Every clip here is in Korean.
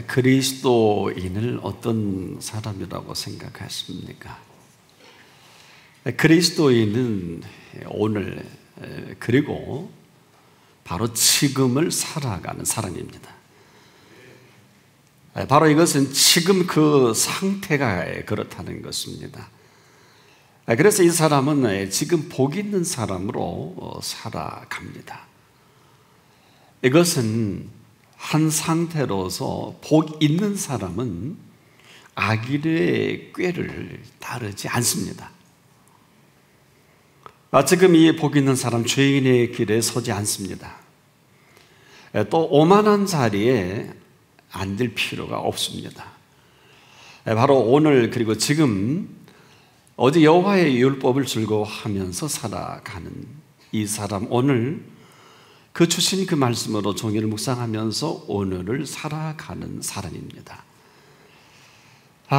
그리스도인을 어떤 사람이라고 생각하십니까? 그리스도인은 오늘 그리고 바로 지금을 살아가는 사람입니다. 바로 이것은 지금 그 상태가 그렇다는 것입니다. 그래서 이 사람은 지금 복 있는 사람으로 살아갑니다. 이것은 한 상태로서 복 있는 사람은 악인의 꾀를 따르지 않습니다. 지금 이 복 있는 사람 죄인의 길에 서지 않습니다. 또 오만한 자리에 앉을 필요가 없습니다. 바로 오늘 그리고 지금 어제 여호와의 율법을 즐거워하면서 살아가는 이 사람, 오늘 그 주신 그 말씀으로 종일을 묵상하면서 오늘을 살아가는 사람입니다.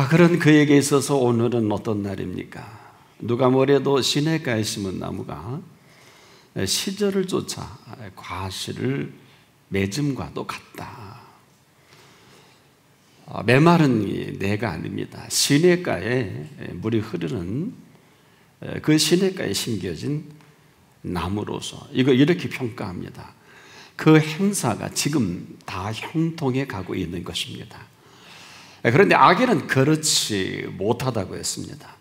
그런 그에게 있어서 오늘은 어떤 날입니까? 누가 뭐래도 시냇가에 심은 나무가 시절을 쫓아 과실을 맺음과도 같다. 메마른 내가 아닙니다. 시냇가에 물이 흐르는 그 시냇가에 심겨진 나무로서 이거 이렇게 평가합니다. 그 행사가 지금 다 형통해 가고 있는 것입니다. 그런데 악인은 그렇지 못하다고 했습니다.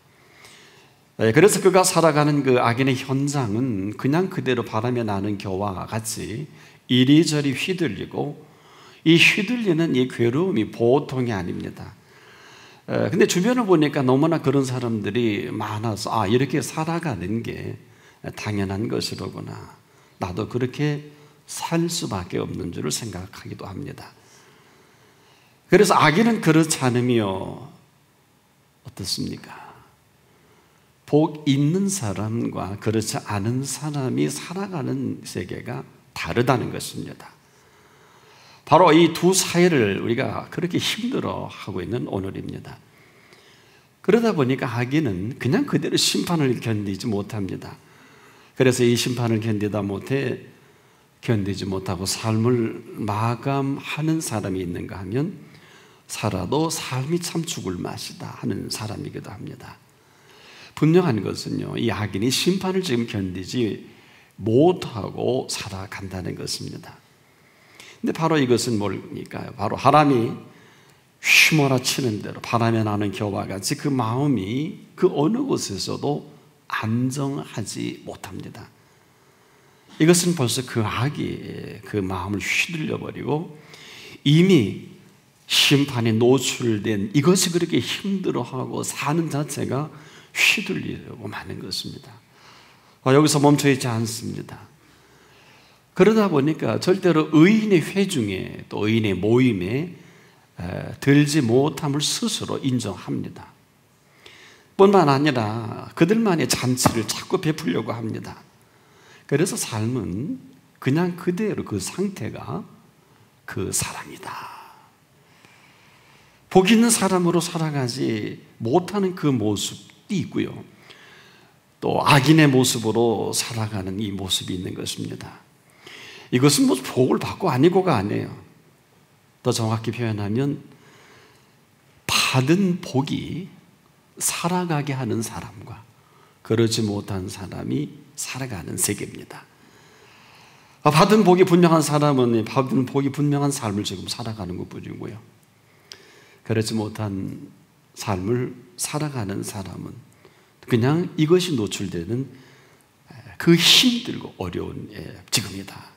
그래서 그가 살아가는 그 악인의 현장은 그냥 그대로 바람에 나는 겨와 같이 이리저리 휘둘리고, 이 휘둘리는 이 괴로움이 보통이 아닙니다. 근데 주변을 보니까 너무나 그런 사람들이 많아서 이렇게 살아가는 게 당연한 것이로구나, 나도 그렇게 살 수밖에 없는 줄을 생각하기도 합니다. 그래서 악인은 그렇지 않으며 어떻습니까? 복 있는 사람과 그렇지 않은 사람이 살아가는 세계가 다르다는 것입니다. 바로 이 두 사이를 우리가 그렇게 힘들어하고 있는 오늘입니다. 그러다 보니까 악인은 그냥 그대로 심판을 견디지 못합니다. 그래서 이 심판을 견디지 못하고 삶을 마감하는 사람이 있는가 하면, 살아도 삶이 참 죽을 맛이다 하는 사람이기도 합니다. 분명한 것은요, 이 악인이 심판을 지금 견디지 못하고 살아간다는 것입니다. 근데 바로 이것은 뭡니까? 바로 바람이 휘몰아치는 대로 바람에 나는 겨와 같이 그 마음이 그 어느 곳에서도 안정하지 못합니다. 이것은 벌써 그 악이 그 마음을 휘둘려 버리고 이미 심판에 노출된 이것이 그렇게 힘들어하고 사는 자체가 휘둘리고 마는 것입니다. 여기서 멈춰 있지 않습니다. 그러다 보니까 절대로 의인의 회중에 또 의인의 모임에 들지 못함을 스스로 인정합니다. 뿐만 아니라 그들만의 잔치를 자꾸 베풀려고 합니다. 그래서 삶은 그냥 그대로 그 상태가 그 사람이다. 복 있는 사람으로 살아가지 못하는 그 모습이 있고요, 또 악인의 모습으로 살아가는 이 모습이 있는 것입니다. 이것은 뭐 복을 받고 아니고가 아니에요. 더 정확히 표현하면 받은 복이 살아가게 하는 사람과 그러지 못한 사람이 살아가는 세계입니다. 받은 복이 분명한 사람은 받은 복이 분명한 삶을 지금 살아가는 것뿐이고요, 그렇지 못한 삶을 살아가는 사람은 그냥 이것이 노출되는 그 힘들고 어려운 지금이다.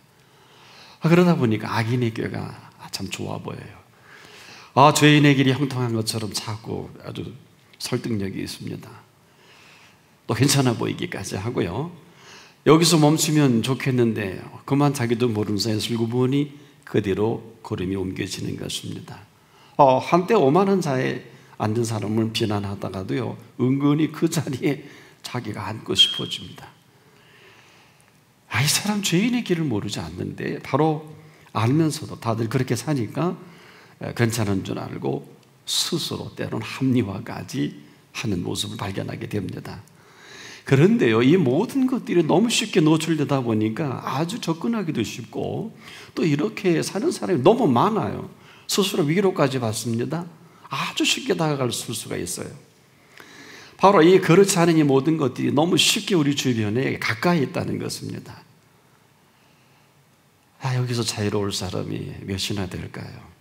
그러다 보니까 악인의 꾀가 참 좋아 보여요. 죄인의 길이 형통한 것처럼 자꾸 아주 설득력이 있습니다. 또 괜찮아 보이기까지 하고요. 여기서 멈추면 좋겠는데 그만 자기도 모르는 사이에 슬고 보니 그대로 걸음이 옮겨지는 것입니다. 한때 오만한 자에 앉은 사람을 비난하다가도요, 은근히 그 자리에 자기가 앉고 싶어집니다. 이 사람 죄인의 길을 모르지 않는데 바로 알면서도 다들 그렇게 사니까 괜찮은 줄 알고 스스로 때로는 합리화까지 하는 모습을 발견하게 됩니다. 그런데요, 이 모든 것들이 너무 쉽게 노출되다 보니까 아주 접근하기도 쉽고 또 이렇게 사는 사람이 너무 많아요. 스스로 위로까지 받습니다. 아주 쉽게 다가갈 수가 있어요. 바로 이 그렇지 않은 이 모든 것들이 너무 쉽게 우리 주변에 가까이 있다는 것입니다. 여기서 자유로울 사람이 몇이나 될까요?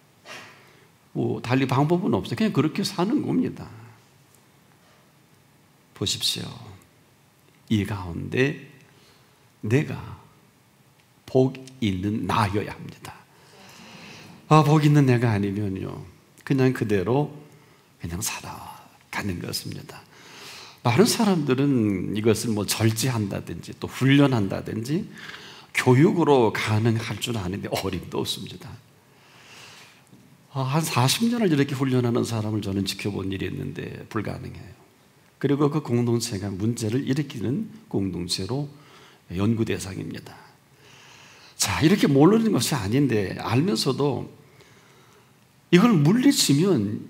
달리 방법은 없어요. 그냥 그렇게 사는 겁니다. 보십시오. 이 가운데 내가 복 있는 나여야 합니다. 복 있는 내가 아니면요, 그냥 그대로 그냥 살아가는 것입니다. 많은 사람들은 이것을 절제한다든지 또 훈련한다든지 교육으로 가능할 줄 아는데 어림도 없습니다. 한 40년을 이렇게 훈련하는 사람을 저는 지켜본 일이 있는데 불가능해요. 그리고 그 공동체가 문제를 일으키는 공동체로 연구 대상입니다. 자, 이렇게 모르는 것이 아닌데 알면서도 이걸 물리치면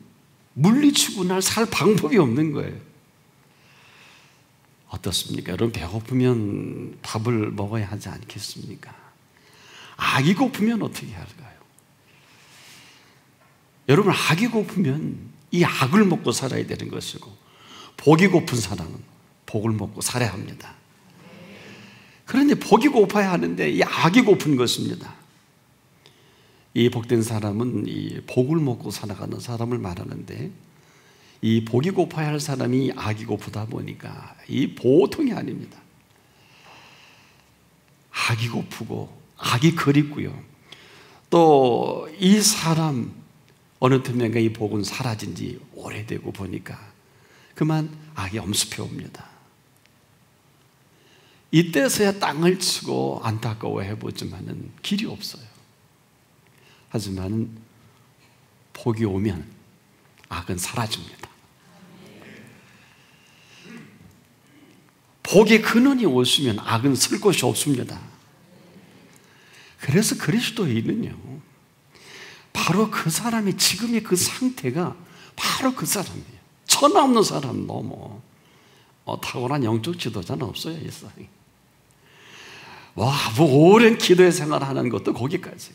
물리치고 날 살 방법이 없는 거예요. 어떻습니까? 여러분, 배고프면 밥을 먹어야 하지 않겠습니까? 악이 고프면 어떻게 할까요? 여러분, 악이 고프면 이 악을 먹고 살아야 되는 것이고, 복이 고픈 사람은 복을 먹고 살아야 합니다. 그런데 복이 고파야 하는데 이 악이 고픈 것입니다. 이 복된 사람은 이 복을 먹고 살아가는 사람을 말하는데, 이 복이 고파야 할 사람이 악이 고프다 보니까 이 보통이 아닙니다. 악이 고프고 악이 그립고요. 또 이 사람 어느 틈엔가 이 복은 사라진 지 오래되고 보니까 그만 악이 엄습해 옵니다. 이때서야 땅을 치고 안타까워해 보지만은 길이 없어요. 하지만 복이 오면 악은 사라집니다. 복의 근원이 오시면 악은 쓸 곳이 없습니다. 그래서 그리스도인은요, 바로 그 사람이 지금의 그 상태가 바로 그 사람이에요. 천하 없는 사람 너무 탁월한 영적 지도자는 없어요, 이 세상에. 오랜 기도의 생활하는 것도 거기까지.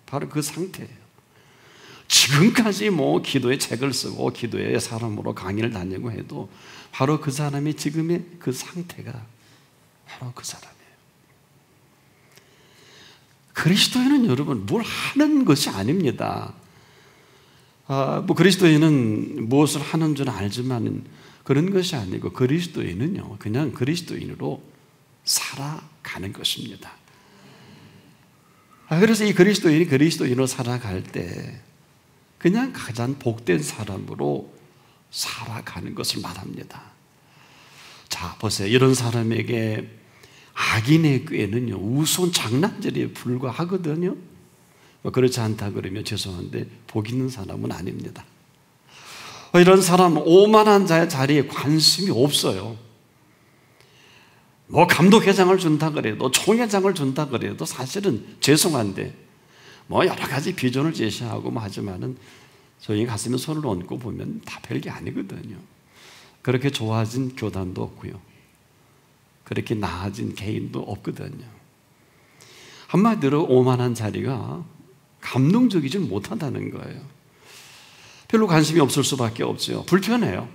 바로 그 상태예요. 지금까지 기도의 책을 쓰고 기도의 사람으로 강의를 다니고 해도 바로 그 사람이 지금의 그 상태가 바로 그 사람이에요. 그리스도인은 여러분 뭘 하는 것이 아닙니다. 그리스도인은 무엇을 하는 줄 알지만 그런 것이 아니고 그리스도인은요, 그냥 그리스도인으로 살아가는 것입니다. 그래서 이 그리스도인이 그리스도인으로 살아갈 때 그냥 가장 복된 사람으로 살아가는 것을 말합니다. 자, 보세요. 이런 사람에게 악인의 꾀는요, 우스운 장난질에 불과하거든요. 그렇지 않다 그러면 죄송한데 복 있는 사람은 아닙니다. 이런 사람은 오만한 자의 자리에 관심이 없어요. 감독회장을 준다 그래도 총회장을 준다 그래도 사실은 죄송한데 여러 가지 비전을 제시하고 하지만은 저희 가슴에 손을 얹고 보면 다 별게 아니거든요. 그렇게 좋아진 교단도 없고요, 그렇게 나아진 개인도 없거든요. 한마디로 오만한 자리가 감동적이지 못하다는 거예요. 별로 관심이 없을 수밖에 없죠. 불편해요.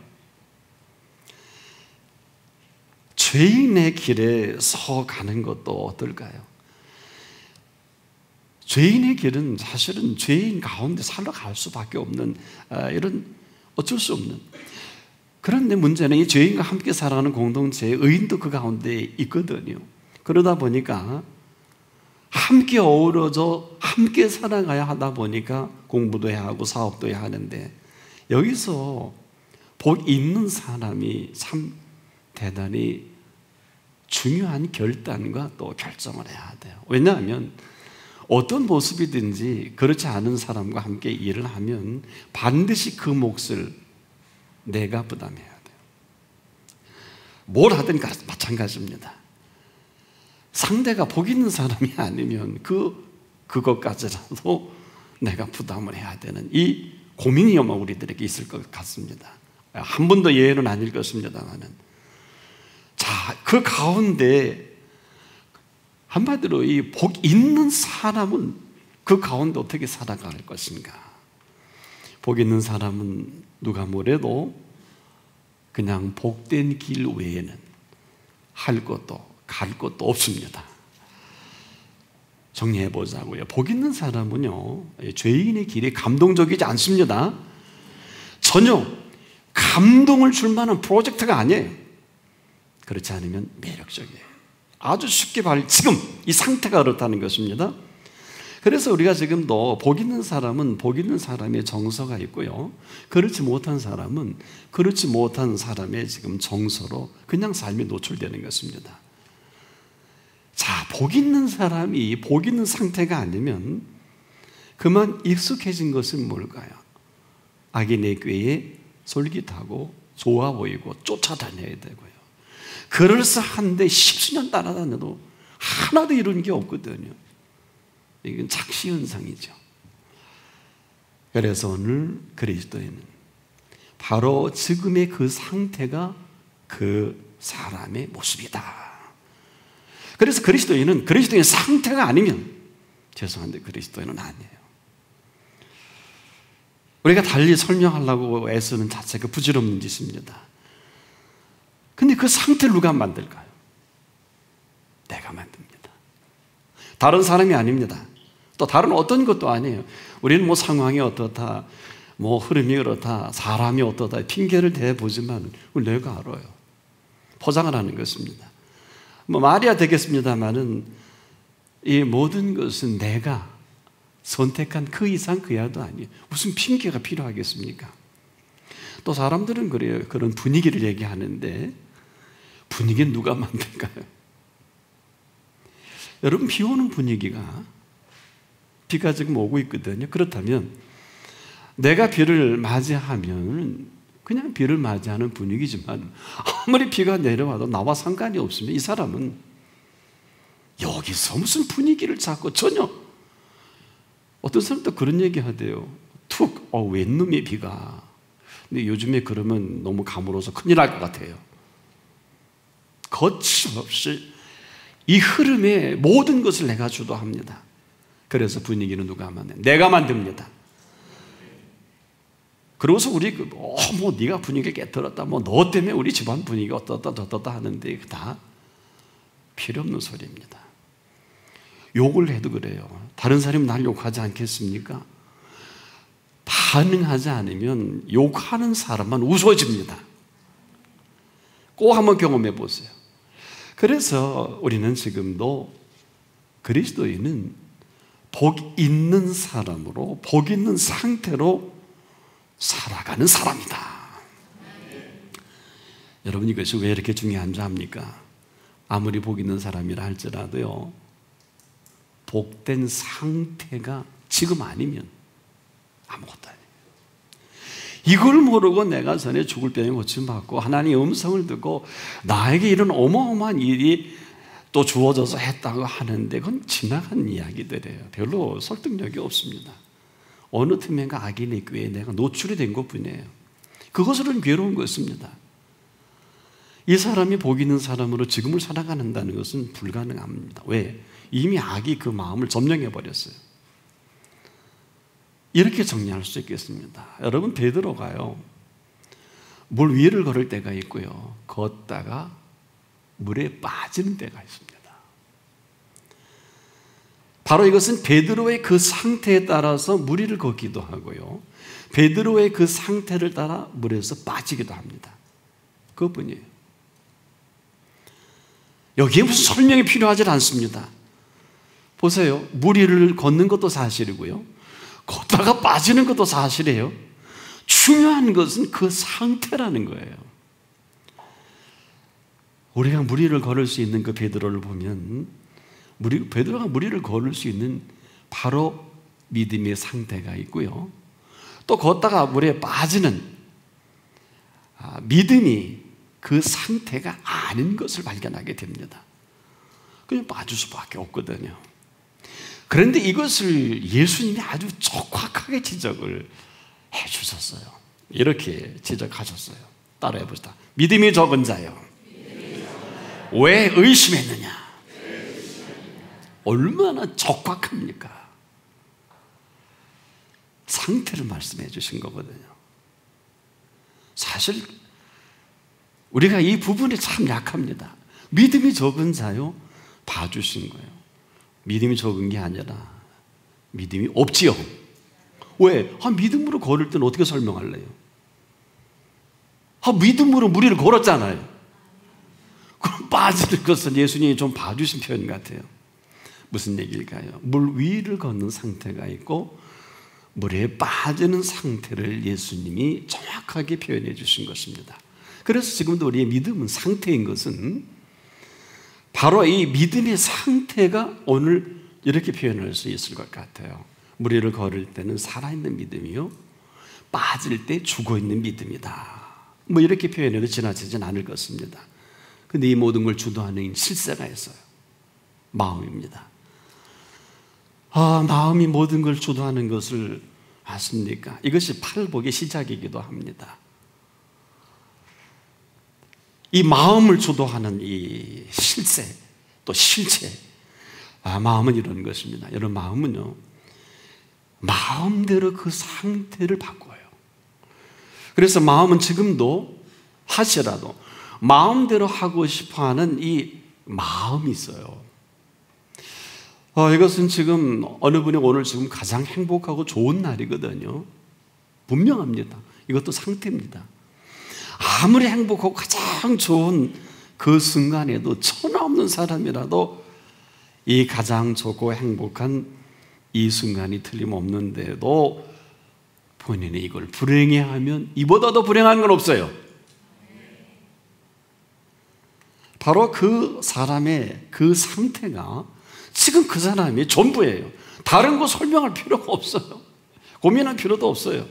죄인의 길에 서 가는 것도 어떨까요? 죄인의 길은 사실은 죄인 가운데 살아갈 수밖에 없는 이런 어쩔 수 없는. 그런데 문제는 이 죄인과 함께 살아가는 공동체의 의인도 그 가운데 있거든요. 그러다 보니까 함께 어우러져 함께 살아가야 하다 보니까 공부도 해야 하고 사업도 해야 하는데, 여기서 복 있는 사람이 참 대단히 중요한 결단과 또 결정을 해야 돼요. 왜냐하면 어떤 모습이든지 그렇지 않은 사람과 함께 일을 하면 반드시 그 몫을 내가 부담해야 돼요. 뭘 하든 마찬가지입니다. 상대가 복 있는 사람이 아니면 그것까지라도 내가 부담을 해야 되는 이 고민이 아마 우리들에게 있을 것 같습니다. 한 번도 예외는 아닐 것입니다만은, 자, 그 가운데 한마디로 이 복 있는 사람은 그 가운데 어떻게 살아갈 것인가? 복 있는 사람은 누가 뭐래도 그냥 복된 길 외에는 할 것도 갈 것도 없습니다. 정리해 보자고요. 복 있는 사람은요, 죄인의 길이 감동적이지 않습니다. 전혀 감동을 줄 만한 프로젝트가 아니에요. 그렇지 않으면 매력적이에요. 아주 쉽게 지금 이 상태가 그렇다는 것입니다. 그래서 우리가 지금도 복 있는 사람은 복 있는 사람의 정서가 있고요, 그렇지 못한 사람은 그렇지 못한 사람의 지금 정서로 그냥 삶이 노출되는 것입니다. 자, 복 있는 사람이 복 있는 상태가 아니면 그만 익숙해진 것은 뭘까요? 악인의 꾀에 솔깃하고 좋아 보이고 쫓아다녀야 되고요, 그럴싸한데 십수년 따라다녀도 하나도 이룬 게 없거든요. 이건 착시현상이죠. 그래서 오늘 그리스도인은 바로 지금의 그 상태가 그 사람의 모습이다. 그래서 그리스도인의 상태가 아니면 죄송한데 그리스도인은 아니에요. 우리가 달리 설명하려고 애쓰는 자체가 부질없는 짓입니다. 근데 그 상태를 누가 만들까요? 내가 만듭니다. 다른 사람이 아닙니다. 또 다른 어떤 것도 아니에요. 우리는 뭐 상황이 어떻다, 뭐 흐름이 그렇다, 사람이 어떻다 핑계를 대보지만 내가 알아요. 포장을 하는 것입니다. 뭐 말이야 되겠습니다만은 이 모든 것은 내가 선택한 그 이상 그 이하도 아니에요. 무슨 핑계가 필요하겠습니까? 또 사람들은 그래요. 그런 분위기를 얘기하는데 분위기는 누가 만들까요? 여러분, 비 오는 분위기가, 비가 지금 오고 있거든요. 그렇다면 내가 비를 맞이하면 그냥 비를 맞이하는 분위기지만 아무리 비가 내려와도 나와 상관이 없으면 이 사람은 여기서 무슨 분위기를 잡고 전혀, 어떤 사람도 그런 얘기 하대요. 툭, 웬 놈의 비가. 근데 요즘에 그러면 너무 가물어서 큰일 날 것 같아요. 거침없이 이 흐름에 모든 것을 내가 주도합니다. 그래서 분위기는 누가 만드냐? 내가 만듭니다. 그러고서 우리 뭐 네가 분위기 깨뜨렸다, 뭐 너 때문에 우리 집안 분위기가 어떻다 하는데 다 필요 없는 소리입니다. 욕을 해도 그래요. 다른 사람이 날 욕하지 않겠습니까? 반응하지 않으면 욕하는 사람만 웃어집니다. 꼭 한번 경험해 보세요. 그래서 우리는 지금도 그리스도인은 복 있는 사람으로, 복 있는 상태로 살아가는 사람이다. 여러분, 이것이 왜 이렇게 중요한 줄 압니까? 아무리 복 있는 사람이라 할지라도요, 복된 상태가 지금 아니면 아무것도 아니에요. 이걸 모르고 내가 전에 죽을 병에 고침받고 하나님의 음성을 듣고 나에게 이런 어마어마한 일이 또 주어져서 했다고 하는데 그건 지나간 이야기들이에요. 별로 설득력이 없습니다. 어느 틈엔가 악인의 꾀에 내가 노출이 된 것뿐이에요. 그것으로는 괴로운 것입니다. 이 사람이 복 있는 사람으로 지금을 살아가는다는 것은 불가능합니다. 왜? 이미 악이 그 마음을 점령해버렸어요. 이렇게 정리할 수 있겠습니다. 여러분, 베드로가요, 물 위를 걸을 때가 있고요, 걷다가 물에 빠지는 때가 있습니다. 바로 이것은 베드로의 그 상태에 따라서 물 위를 걷기도 하고요, 베드로의 그 상태를 따라 물에서 빠지기도 합니다. 그것뿐이에요. 여기에 무슨 설명이 필요하지 않습니다. 보세요. 물 위를 걷는 것도 사실이고요, 걷다가 빠지는 것도 사실이에요. 중요한 것은 그 상태라는 거예요. 우리가 물 위를 걸을 수 있는 그 베드로를 보면, 베드로가 물 위를 걸을 수 있는 바로 믿음의 상태가 있고요, 또 걷다가 물에 빠지는 믿음이 그 상태가 아닌 것을 발견하게 됩니다. 그냥 빠질 수밖에 없거든요. 그런데 이것을 예수님이 아주 적확하게 지적을 해주셨어요. 이렇게 지적하셨어요. 따라해 보시다. 믿음이 적은 자요, 왜 의심했느냐? 얼마나 적확합니까? 상태를 말씀해 주신 거거든요. 사실 우리가 이 부분에 참 약합니다. 믿음이 적은 자요 봐주신 거예요. 믿음이 적은 게 아니라 믿음이 없지요. 왜? 믿음으로 걸을 때는 어떻게 설명할래요? 믿음으로 무리를 걸었잖아요. 그럼 빠지는 것은 예수님이 좀 봐주신 표현 같아요. 무슨 얘기일까요? 물 위를 걷는 상태가 있고 물에 빠지는 상태를 예수님이 정확하게 표현해 주신 것입니다. 그래서 지금도 우리의 믿음은 상태인 것은 바로 이 믿음의 상태가 오늘 이렇게 표현할 수 있을 것 같아요. 물 위를 걸을 때는 살아있는 믿음이요, 빠질 때 죽어있는 믿음이다. 이렇게 표현해도 지나치진 않을 것입니다. 근데 이 모든 걸 주도하는 실세가 있어요. 마음입니다. 마음이 모든 걸 주도하는 것을 아십니까? 이것이 팔복의 시작이기도 합니다. 이 마음을 주도하는 이 실세, 또 실체, 마음은 이런 것입니다. 여러분, 마음은요, 마음대로 그 상태를 바꿔요. 그래서 마음은 지금도 하시라도 마음대로 하고 싶어하는 이 마음이 있어요. 이것은 지금 어느 분이 오늘 지금 가장 행복하고 좋은 날이거든요. 분명합니다. 이것도 상태입니다. 아무리 행복하고 가장 좋은 그 순간에도 천하 없는 사람이라도 이 가장 좋고 행복한 이 순간이 틀림없는데도 본인이 이걸 불행해 하면 이보다 더 불행한 건 없어요. 바로 그 사람의 그 상태가 지금 그 사람이 전부예요. 다른 거 설명할 필요가 없어요. 고민할 필요도 없어요.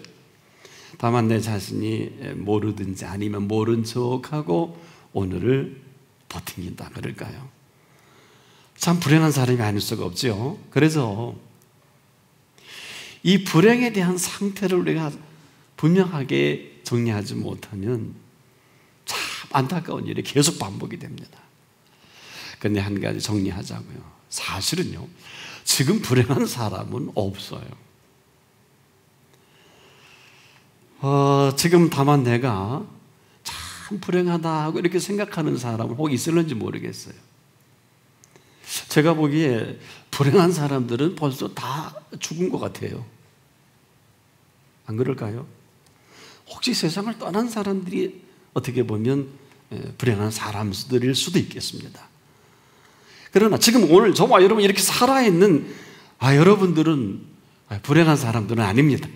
다만 내 자신이 모르든지 아니면 모른 척하고 오늘을 버틴다 그럴까요? 참 불행한 사람이 아닐 수가 없죠. 그래서 이 불행에 대한 상태를 우리가 분명하게 정리하지 못하면 참 안타까운 일이 계속 반복이 됩니다. 그런데 한 가지 정리하자고요. 사실은요, 지금 불행한 사람은 없어요. 지금 다만 내가 참 불행하다 하고 이렇게 생각하는 사람은 혹 있을는지 모르겠어요. 제가 보기에 불행한 사람들은 벌써 다 죽은 것 같아요. 안 그럴까요? 혹시 세상을 떠난 사람들이 어떻게 보면 불행한 사람들일 수도 있겠습니다. 그러나 지금 오늘 저와 여러분 이렇게 살아있는 여러분들은 불행한 사람들은 아닙니다.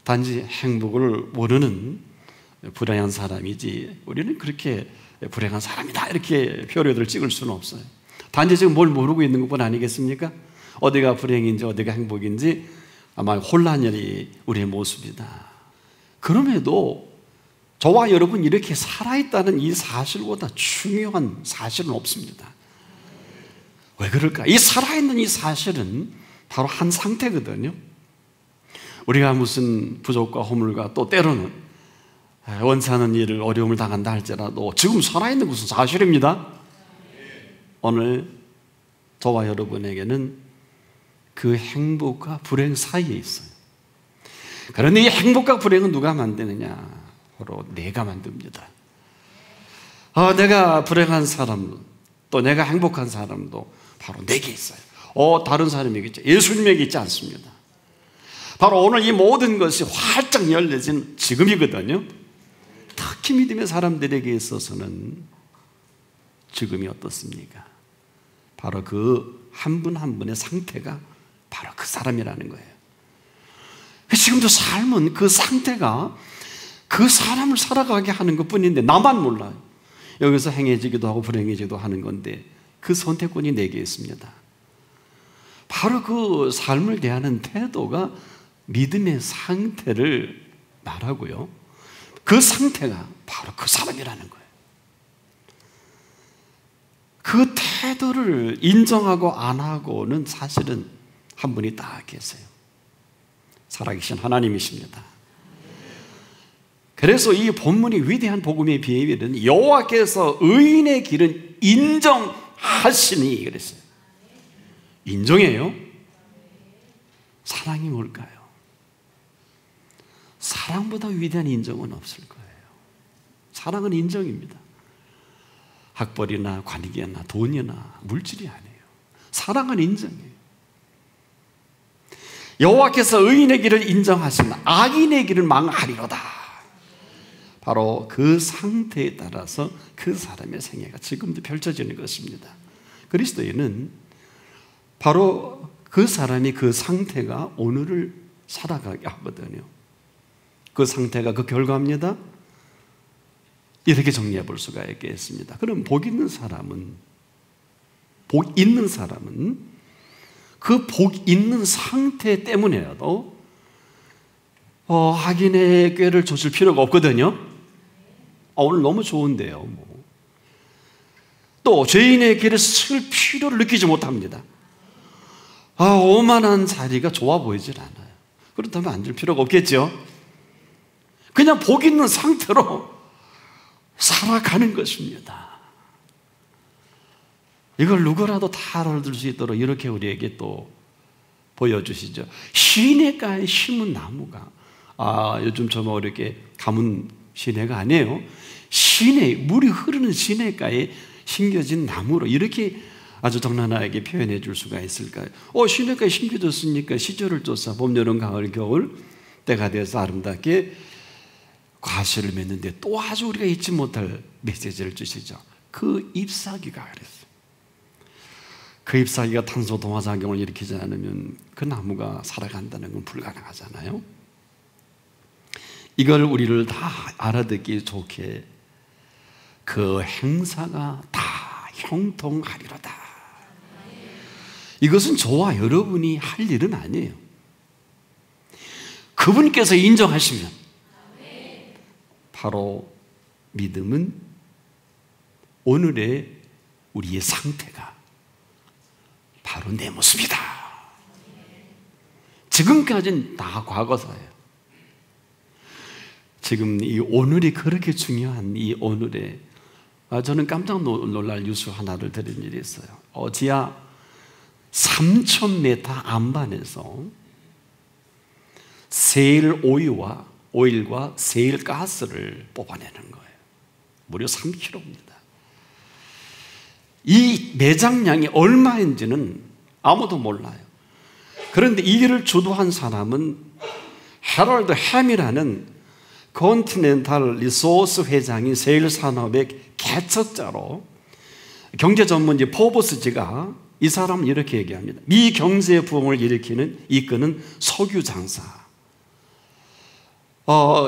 단지 행복을 모르는 불행한 사람이지 우리는 그렇게 불행한 사람이다 이렇게 표류들을 찍을 수는 없어요. 단지 지금 뭘 모르고 있는 것뿐 아니겠습니까? 어디가 불행인지 어디가 행복인지 아마 혼란이 우리의 모습이다. 그럼에도 저와 여러분 이렇게 살아있다는 이 사실보다 중요한 사실은 없습니다. 왜 그럴까? 이 살아있는 이 사실은 바로 한 상태거든요. 우리가 무슨 부족과 허물과 또 때로는 원치않은 일을 어려움을 당한다 할지라도 지금 살아있는 것은 사실입니다. 오늘 저와 여러분에게는 그 행복과 불행 사이에 있어요. 그런데 이 행복과 불행은 누가 만드느냐? 바로 내가 만듭니다. 내가 불행한 사람, 또 내가 행복한 사람도 바로 내게 있어요. 다른 사람에게 있죠. 예수님에게 있지 않습니다. 바로 오늘 이 모든 것이 활짝 열려진 지금이거든요. 특히 믿음의 사람들에게 있어서는 지금이 어떻습니까? 바로 그 한 분 한 분의 상태가 바로 그 사람이라는 거예요. 지금도 삶은 그 상태가 그 사람을 살아가게 하는 것뿐인데 나만 몰라요. 여기서 행해지기도 하고 불행해지기도 하는 건데 그 선택권이 내게 있습니다. 바로 그 삶을 대하는 태도가 믿음의 상태를 말하고요. 그 상태가 바로 그 사람이라는 거예요. 그 태도를 인정하고 안 하고는 사실은 한 분이 딱 계세요. 살아계신 하나님이십니다. 그래서 이 본문이 위대한 복음의 비밀은 여호와께서 의인의 길은 인정하시니 그랬어요. 인정해요. 사랑이 뭘까요? 사랑보다 위대한 인정은 없을 거예요. 사랑은 인정입니다. 학벌이나 관계나 돈이나 물질이 아니에요. 사랑은 인정이에요. 여호와께서 의인의 길을 인정하시면 악인의 길을 망하리로다. 바로 그 상태에 따라서 그 사람의 생애가 지금도 펼쳐지는 것입니다. 그리스도인은 바로 그 사람이 그 상태가 오늘을 살아가게 하거든요. 그 상태가 그 결과입니다. 이렇게 정리해 볼 수가 있겠습니다. 그럼 복 있는 사람은 그 복 있는 상태 때문에라도 악인의 꾀를 좇을 필요가 없거든요. 오늘 너무 좋은데요. 또 죄인의 길을 쓸 필요를 느끼지 못합니다. 오만한 자리가 좋아 보이질 않아요. 그렇다면 앉을 필요가 없겠죠. 그냥 복 있는 상태로 살아가는 것입니다. 이걸 누구라도 다 알아들 수 있도록 이렇게 우리에게 또 보여주시죠. 시냇가에 심은 나무가, 요즘 좀 어렵게 가문 시내가 아니에요. 시내, 물이 흐르는 시냇가에 심겨진 나무로 이렇게 아주 적나라하게 표현해 줄 수가 있을까요? 시냇가에 심겨졌으니까 시절을 쫓아 봄, 여름, 가을, 겨울 때가 돼서 아름답게 과실을 맺는데 또 아주 우리가 잊지 못할 메시지를 주시죠. 그 잎사귀가 그랬어요. 그 잎사귀가 탄소 동화작용을 일으키지 않으면 그 나무가 살아간다는 건 불가능하잖아요. 이걸 우리를 다 알아듣기 좋게 그 행사가 다 형통하리로다. 이것은 저와 여러분이 할 일은 아니에요. 그분께서 인정하시면 바로 믿음은 오늘의 우리의 상태가 바로 내 모습이다. 지금까지는 다 과거사예요. 지금 이 오늘이 그렇게 중요한 이 오늘에 저는 깜짝 놀랄 뉴스 하나를 들은 일이 있어요. 지하 3,000m 안반에서 세일 오일과 세일 가스를 뽑아내는 거예요. 무려 3kg입니다. 이 매장량이 얼마인지는 아무도 몰라요. 그런데 이 일을 주도한 사람은 헤럴드 햄이라는 컨티넨탈 리소스 회장인 세일 산업의 개척자로 경제 전문지 포브스지가 이 사람은 이렇게 얘기합니다. 미 경제 부흥을 이끄는 석유 장사.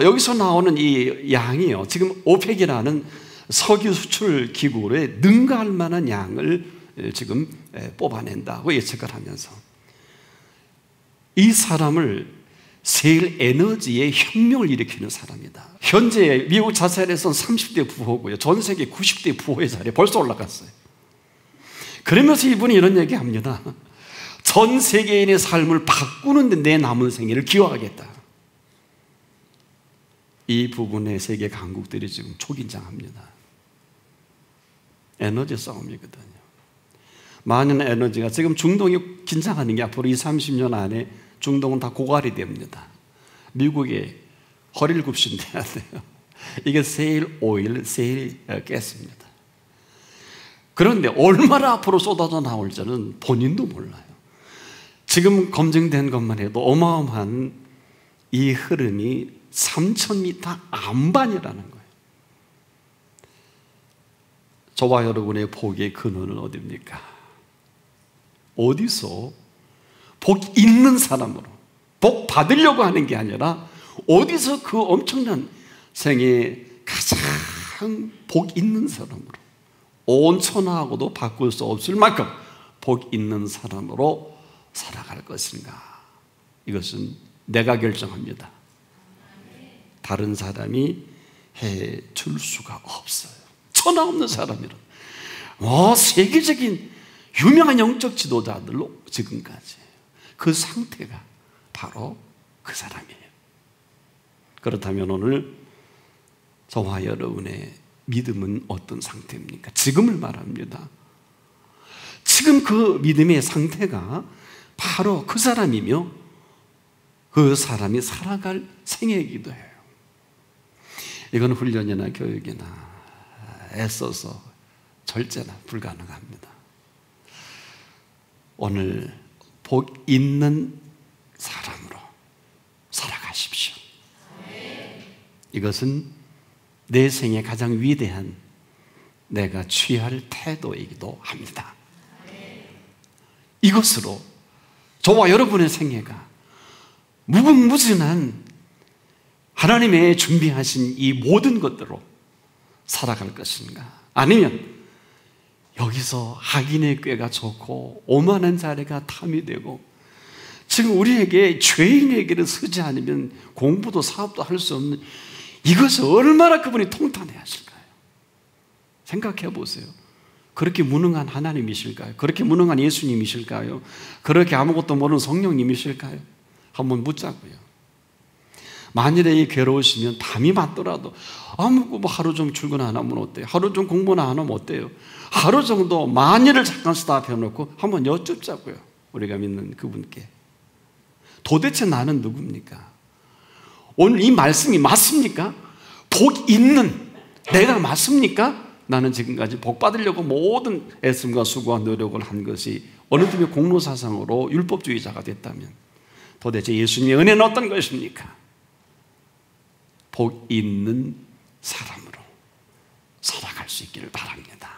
여기서 나오는 이 양이요, 지금 오펙이라는 석유 수출 기구에 능가할 만한 양을 지금 뽑아낸다고 예측을 하면서 이 사람을 세일 에너지의 혁명을 일으키는 사람이다. 현재 미국 자산에서는 30대 부호고요. 전 세계 90대 부호의 자리에 벌써 올라갔어요. 그러면서 이분이 이런 얘기합니다. 전 세계인의 삶을 바꾸는데 내 남은 생애를 기여하겠다. 이 부분에 세계 강국들이 지금 초긴장합니다. 에너지 싸움이거든요. 많은 에너지가 지금 중동이 긴장하는 게 앞으로 20, 30년 안에 중동은 다 고갈이 됩니다. 미국에 허리를 굽신대야 돼요. 이게 세일 오일, 세일 가스입니다. 그런데 얼마나 앞으로 쏟아져 나올지는 본인도 몰라요. 지금 검증된 것만 해도 어마어마한 이 흐름이 3,000m 안반이라는 거예요. 저와 여러분의 복의 근원은 어디입니까? 어디서 복 있는 사람으로 복 받으려고 하는 게 아니라 어디서 그 엄청난 생에 가장 복 있는 사람으로 온 천하하고도 바꿀 수 없을 만큼 복 있는 사람으로 살아갈 것인가? 이것은 내가 결정합니다. 다른 사람이 해줄 수가 없어요. 천하 없는 사람이라. 세계적인 유명한 영적 지도자들로 지금까지 그 상태가 바로 그 사람이에요. 그렇다면 오늘 저와 여러분의 믿음은 어떤 상태입니까? 지금을 말합니다. 지금 그 믿음의 상태가 바로 그 사람이며 그 사람이 살아갈 생애이기도 해요. 이건 훈련이나 교육이나 애써서 절제나 불가능합니다. 오늘 복 있는 사람으로 살아가십시오. 이것은 내 생에 가장 위대한 내가 취할 태도이기도 합니다. 이것으로 저와 여러분의 생애가 무궁무진한 하나님의 준비하신 이 모든 것들로 살아갈 것인가? 아니면 여기서 악인의 꾀가 좋고 오만한 자리가 탐이 되고 지금 우리에게 죄인에게를 서지 않으면 공부도 사업도 할 수 없는 이것을 얼마나 그분이 통탄해 하실까요? 생각해 보세요. 그렇게 무능한 하나님이실까요? 그렇게 무능한 예수님이실까요? 그렇게 아무것도 모르는 성령님이실까요? 한번 묻자고요. 만일에 괴로우시면 담이 맞더라도 하루 좀 출근 안 하면 어때요? 하루 좀 공부나 안 하면 어때요? 하루 정도 만일을 잠깐 스탑해놓고 한번 여쭙자고요. 우리가 믿는 그분께. 도대체 나는 누굽니까? 오늘 이 말씀이 맞습니까? 복 있는 내가 맞습니까? 나는 지금까지 복 받으려고 모든 애씀과 수고와 노력을 한 것이 어느 때문에 공로사상으로 율법주의자가 됐다면 도대체 예수님의 은혜는 어떤 것입니까? 복 있는 사람으로 살아갈 수 있기를 바랍니다.